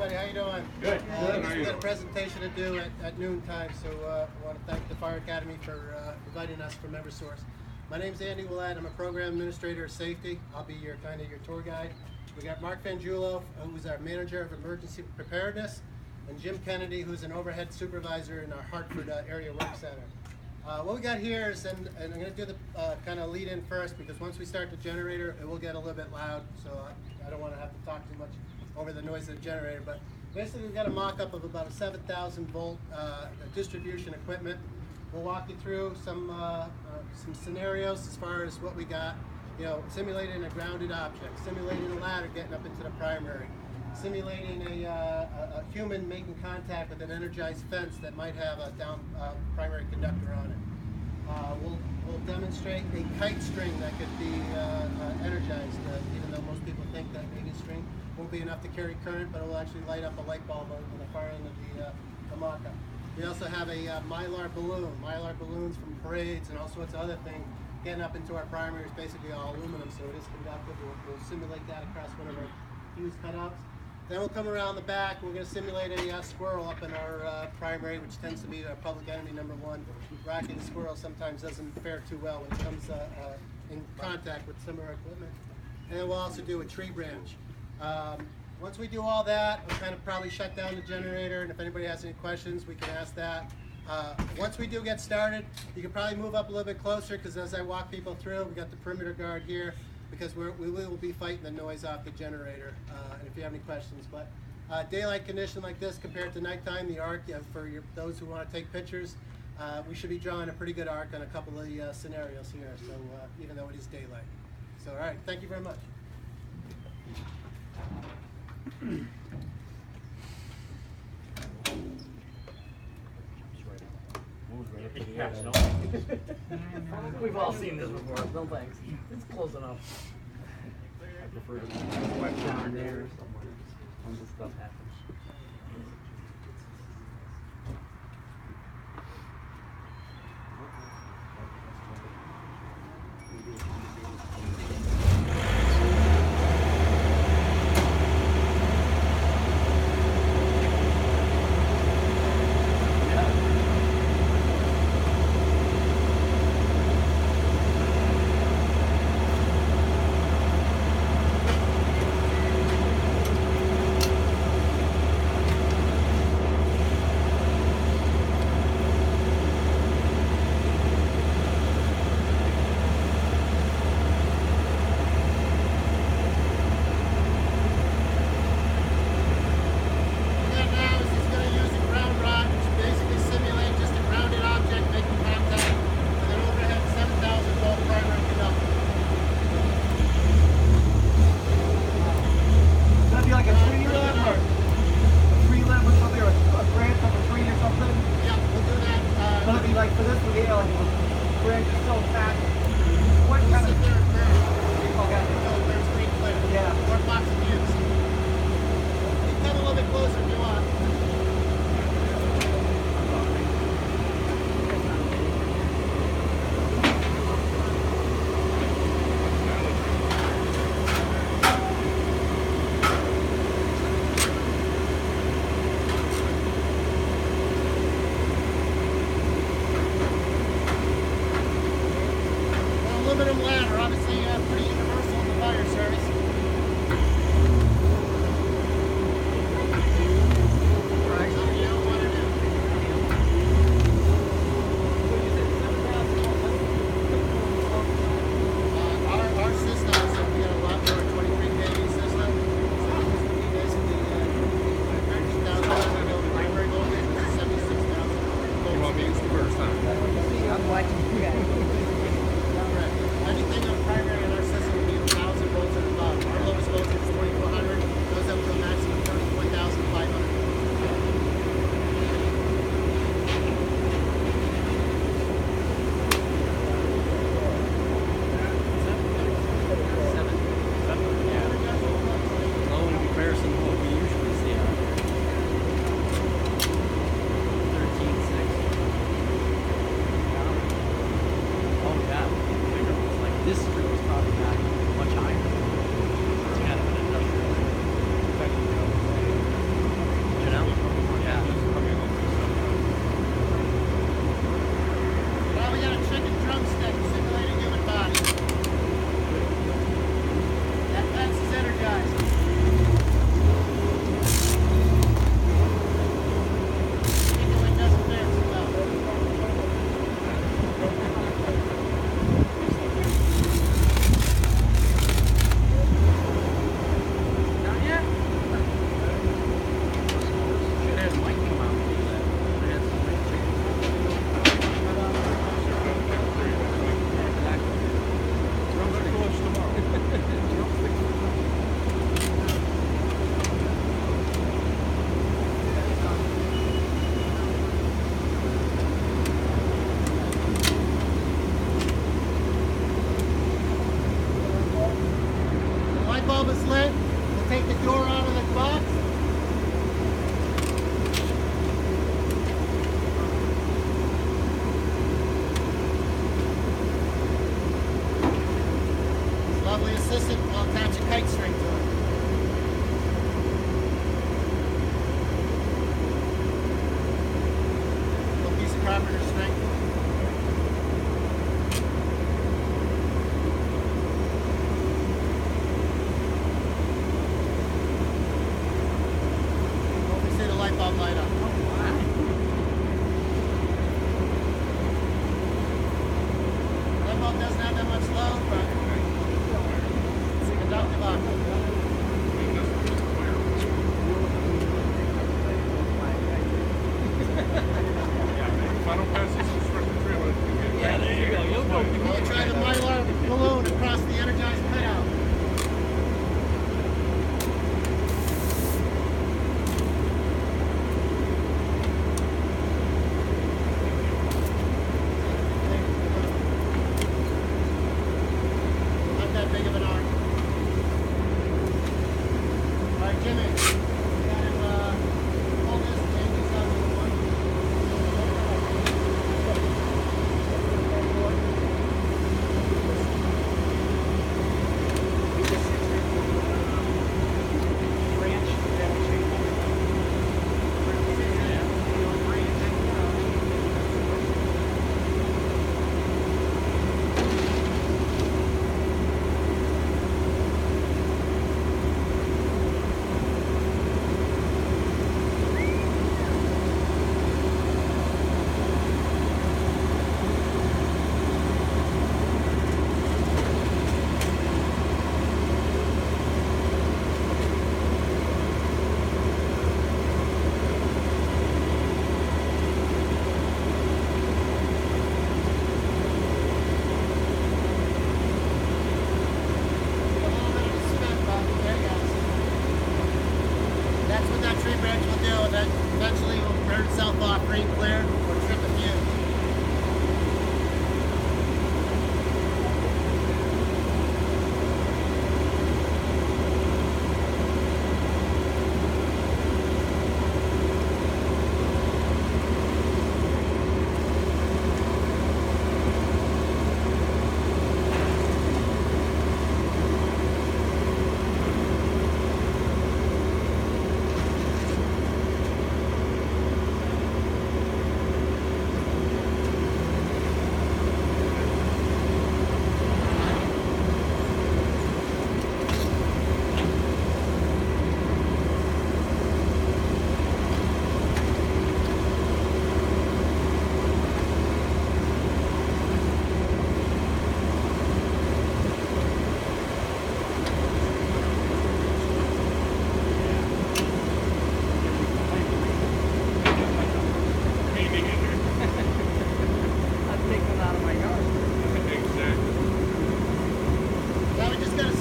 everybody. How you doing? Good. We've got a presentation to do at noon time, so I want to thank the Fire Academy for inviting us from Eversource. My name's Andy Willett. I'm a program administrator of safety. I'll be your tour guide. We got Mark Fangiulo, who's our manager of emergency preparedness, and Jim Kennedy, who's an overhead supervisor in our Hartford area work center. What we got here is, and I'm going to do the kind of lead in first, because once we start the generator, it will get a little bit loud, so I don't want to have to talk too much over the noise of the generator. But basically, we've got a mock-up of about a 7,000 volt distribution equipment. We'll walk you through some scenarios as far as what we got. You know, simulating a grounded object, simulating a ladder getting up into the primary, simulating a human making contact with an energized fence that might have a primary conductor on it. We'll demonstrate a kite string that could be energized, even though most people think that maybe a string won't be enough to carry current, but it will actually light up a light bulb on the far end of the mock-up. We also have a Mylar balloons from parades and all sorts of other things getting up into our primary. Is basically all aluminum, so it is conductive. We'll simulate that across one of our fuse cutouts. Then we'll come around the back. We're going to simulate a squirrel up in our primary, which tends to be our public enemy number one. Rocking the squirrel sometimes doesn't fare too well when it comes in contact with some of our equipment. And then we'll also do a tree branch. Once we do all that, we'll kind of probably shut down the generator, and if anybody has any questions, we can ask that. Once we do get started, you can probably move up a little bit closer, because as I walk people through, we got the perimeter guard here, because we will be fighting the noise off the generator, and if you have any questions. But daylight condition like this compared to nighttime, the arc, for those who want to take pictures, we should be drawing a pretty good arc on a couple of scenarios here, so even though it is daylight. So all right, thank you very much. We've all seen this before. No thanks. It's close enough. I prefer to wipe down there or somewhere when this stuff happens. Aluminum ladder, obviously pretty universal in the fire service. that's what that tree branch will do, and then eventually it will burn itself off, green clear, or trip a fuse.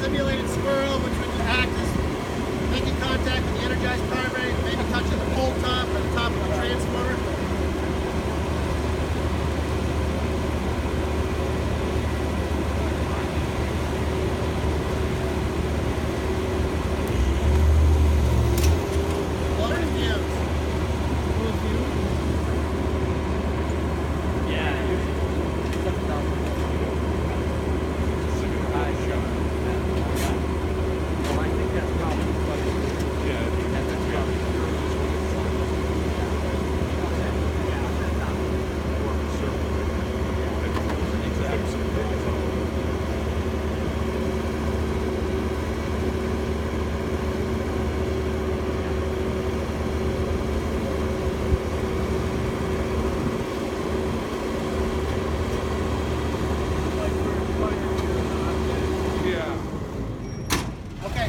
Simulated squirrel, which would act as making contact with the energized primary, maybe touching the pole top or the top of the transformer. Water and fumes.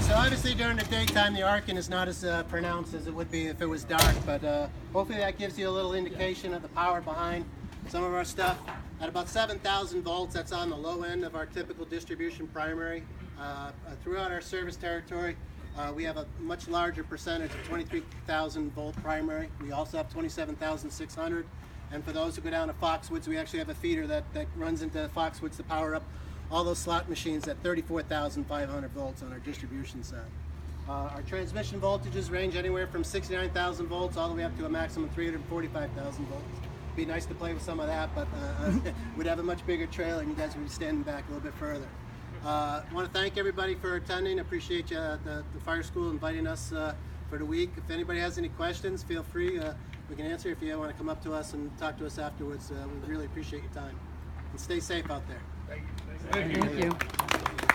So obviously during the daytime the arcing is not as pronounced as it would be if it was dark, but hopefully that gives you a little indication of the power behind some of our stuff. At about 7,000 volts, that's on the low end of our typical distribution primary. Throughout our service territory, we have a much larger percentage of 23,000 volt primary. We also have 27,600, and for those who go down to Foxwoods, we actually have a feeder that runs into Foxwoods to power up all those slot machines at 34,500 volts on our distribution side. Our transmission voltages range anywhere from 69,000 volts all the way up to a maximum of 345,000 volts. Be nice to play with some of that, but we'd have a much bigger trailer and you guys would be standing back a little bit further. I want to thank everybody for attending. Appreciate you, the fire school inviting us for the week. If anybody has any questions, feel free. We can answer if you want to come up to us and talk to us afterwards. We really appreciate your time. And stay safe out there. Thank you. Thank you.